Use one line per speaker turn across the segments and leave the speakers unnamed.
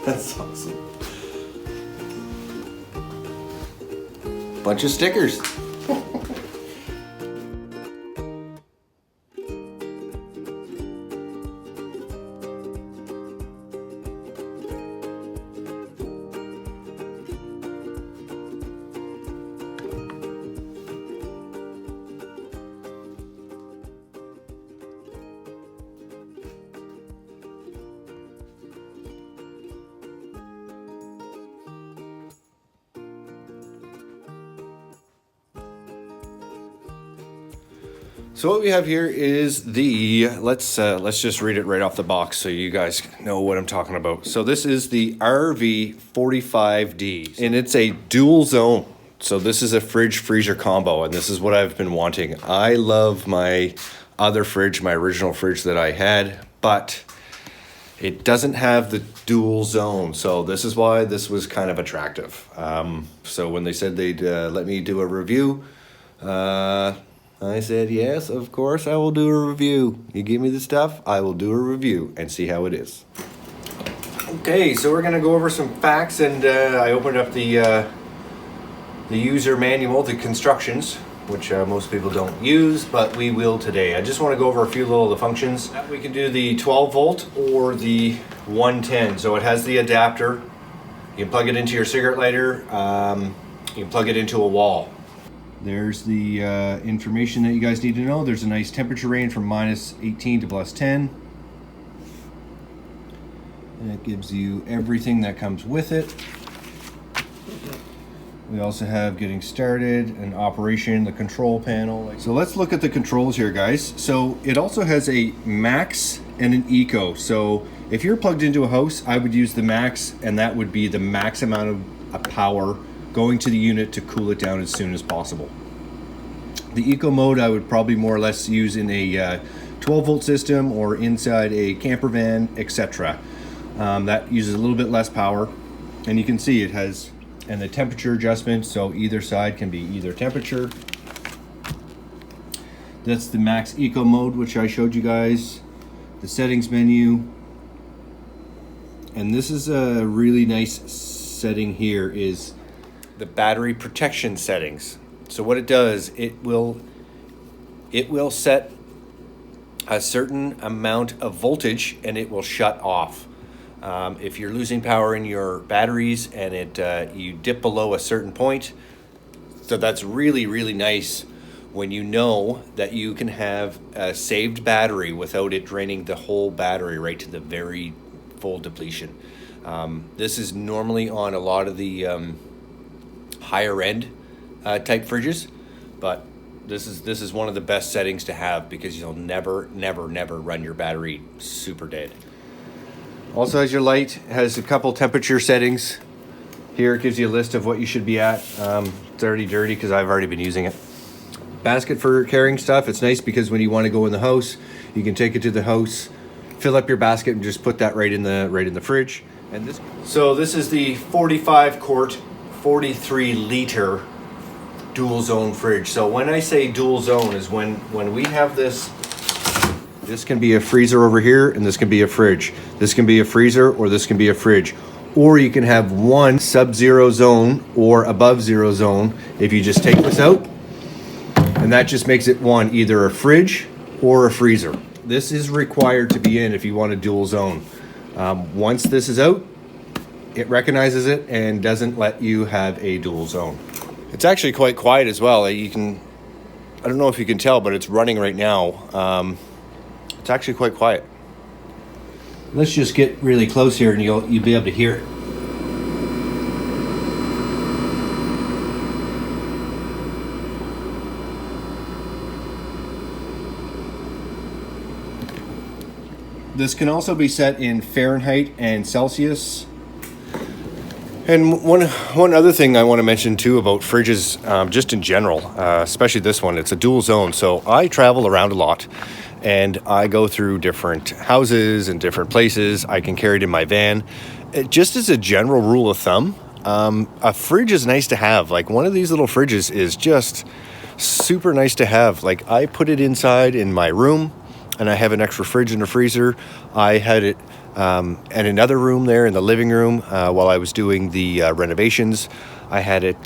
That's awesome. Bunch of stickers. So what we have here is the, let's just read it right off the box so you guys know what I'm talking about. So this is the RV45D, and it's a dual zone. So this is a fridge freezer combo, and this is what I've been wanting. I love my other fridge, my original fridge that I had, but it doesn't have the dual zone. So this is why this was kind of attractive. So when they said they'd let me do a review, I said, yes, of course I will do a review. You give me the stuff, I will do a review and see how it is. Okay, so we're gonna go over some facts, and I opened up the user manual, the constructions, which most people don't use, but we will today. I just wanna go over a few little of the functions. We can do the 12 volt or the 110. So it has the adapter. You can plug it into your cigarette lighter. You can plug it into a wall. There's the information that you guys need to know. There's a nice temperature range from -18 to +10. And it gives you everything that comes with it. We also have getting started and operation, the control panel. So let's look at the controls here, guys. So it also has a max and an eco. So if you're plugged into a house, I would use the max, and that would be the max amount of power going to the unit to cool it down as soon as possible. The eco mode I would probably more or less use in a 12 volt system or inside a camper van, etc. That uses a little bit less power, and you can see it has, and the temperature adjustment, so either side can be either temperature. That's the max eco mode, which I showed you guys. The settings menu, and this is a really nice setting here, is the battery protection settings. So what it does, it will set a certain amount of voltage and it will shut off. If you're losing power in your batteries and you dip below a certain point, so that's really, really nice when you know that you can have a saved battery without it draining the whole battery right to the very full depletion. This is normally on a lot of the higher end type fridges, but this is one of the best settings to have because you'll never run your battery super dead. Also has your light, has a couple temperature settings. Here it gives you a list of what you should be at. It's already dirty because I've already been using it. Basket for carrying stuff. It's nice because when you want to go in the house, you can take it to the house, fill up your basket, and just put that right in the fridge. And this is the 45 quart, 43 liter dual zone fridge. So when I say dual zone is when we have this can be a freezer over here, and this can be a fridge. This can be a freezer, or this can be a fridge. Or you can have one sub-zero zone or above zero zone if you just take this out, and that just makes it one, either a fridge or a freezer. This is required to be in if you want a dual zone. Once this is out, it recognizes it and doesn't let you have a dual zone. It's actually quite quiet as well. I don't know if you can tell, but it's running right now. It's actually quite quiet. Let's just get really close here and you'll be able to hear it. This can also be set in Fahrenheit and Celsius. And one other thing I want to mention too about fridges, just in general, especially this one, it's a dual zone. So I travel around a lot and I go through different houses and different places. I can carry it in my van. Just as a general rule of thumb, a fridge is nice to have. Like one of these little fridges is just super nice to have. Like I put it inside in my room. and I have an extra fridge and a freezer. I had it in another room there in the living room while I was doing the renovations. I had it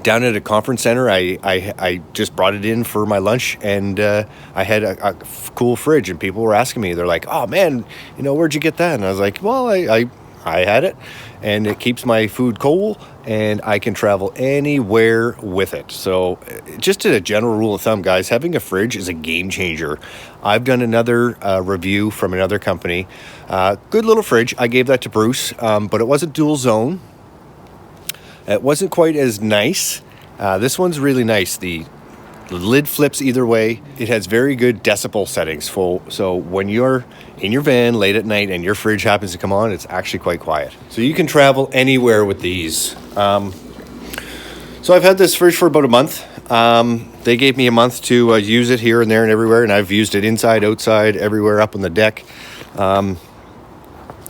down at a conference center. I just brought it in for my lunch, and I had a cool fridge, and people were asking me, they're like, oh man, where'd you get that? And I was like, well, I had it, and it keeps my food cold, and I can travel anywhere with it. So just a general rule of thumb, guys, having a fridge is a game changer. I've done another review from another company. Good little fridge. I gave that to Bruce, but it wasn't dual zone. It wasn't quite as nice. This one's really nice. The lid flips either way. It has very good decibel settings. So when you're in your van late at night and your fridge happens to come on, it's actually quite quiet. So you can travel anywhere with these. So I've had this fridge for about a month. They gave me a month to use it here and there and everywhere, and I've used it inside, outside, everywhere, up on the deck. And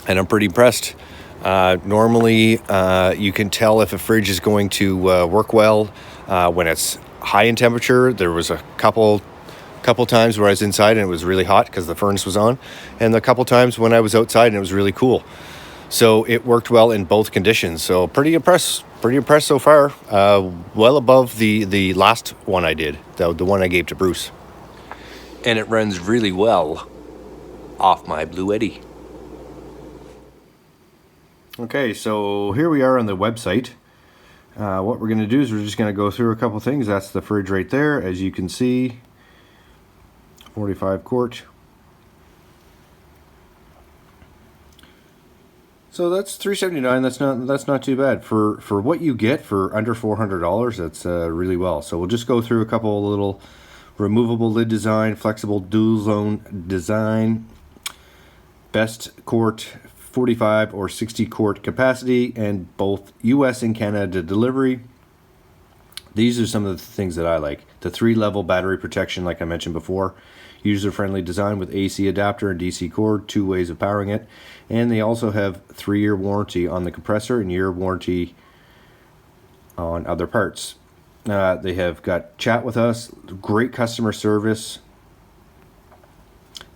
I'm pretty impressed. Normally, you can tell if a fridge is going to work well when it's high in temperature. There was a couple times where I was inside and it was really hot because the furnace was on, and a couple times when I was outside and it was really cool. So it worked well in both conditions. So pretty impressed so far. Well above the last one I did, the one I gave to Bruce. And it runs really well off my Blue Eddy. Okay, so here we are on the website. What we're going to do is we're just going to go through a couple things. That's the fridge right there, as you can see, 45 quart. So that's $379. That's not too bad for what you get for under $400. That's really well. So we'll just go through a couple of little removable lid design, flexible dual zone design, best quart, 45 or 60 quart capacity, and both US and Canada delivery. These are some of the things that I like. The 3-level battery protection, like I mentioned before. User-friendly design with AC adapter and DC cord, 2 ways of powering it. And they also have 3-year warranty on the compressor and year warranty on other parts. They have got chat with us, great customer service.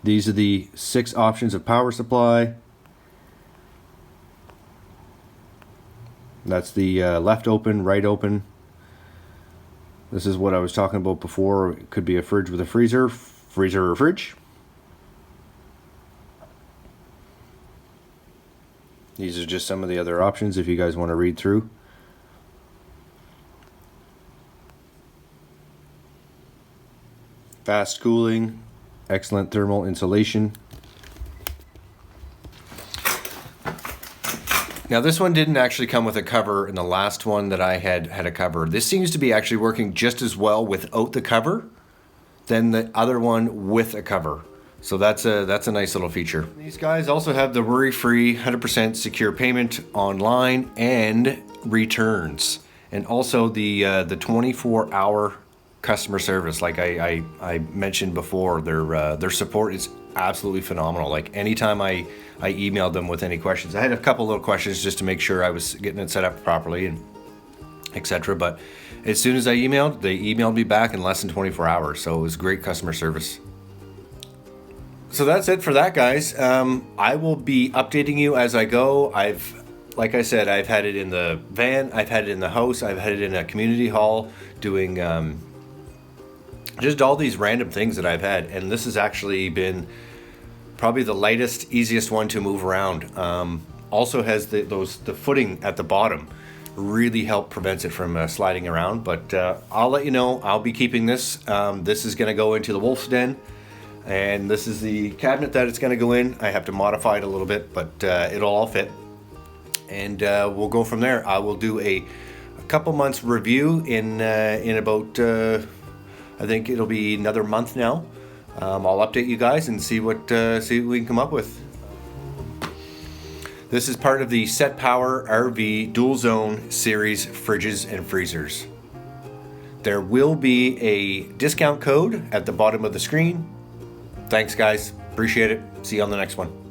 These are the 6 options of power supply. That's the left open, right open. This is what I was talking about before. It could be a fridge with a freezer, freezer or fridge. These are just some of the other options if you guys want to read through. Fast cooling, excellent thermal insulation. Now this one didn't actually come with a cover, and the last one that I had a cover. This seems to be actually working just as well without the cover than the other one with a cover. So that's a nice little feature. These guys also have the worry-free 100% secure payment online and returns, and also the 24-hour customer service. Like I mentioned before, their support is absolutely phenomenal. Like anytime I emailed them with any questions, I had a couple little questions just to make sure I was getting it set up properly and etc. But as soon as I emailed, they emailed me back in less than 24 hours. So it was great customer service. So that's it for that, guys. I will be updating you as I go. Like I said, I've had it in the van, I've had it in the house, I've had it in a community hall, doing just all these random things that I've had. And this has actually been probably the lightest, easiest one to move around. Also has the footing at the bottom, really help prevents it from sliding around. But I'll let you know, I'll be keeping this. This is going to go into the wolf's den. And this is the cabinet that it's going to go in. I have to modify it a little bit, but it'll all fit. And we'll go from there. I will do a couple months review in about, I think it'll be another month now. I'll update you guys and see what we can come up with. This is part of the SETPOWER RV Dual Zone Series fridges and freezers. There will be a discount code at the bottom of the screen. Thanks, guys. Appreciate it. See you on the next one.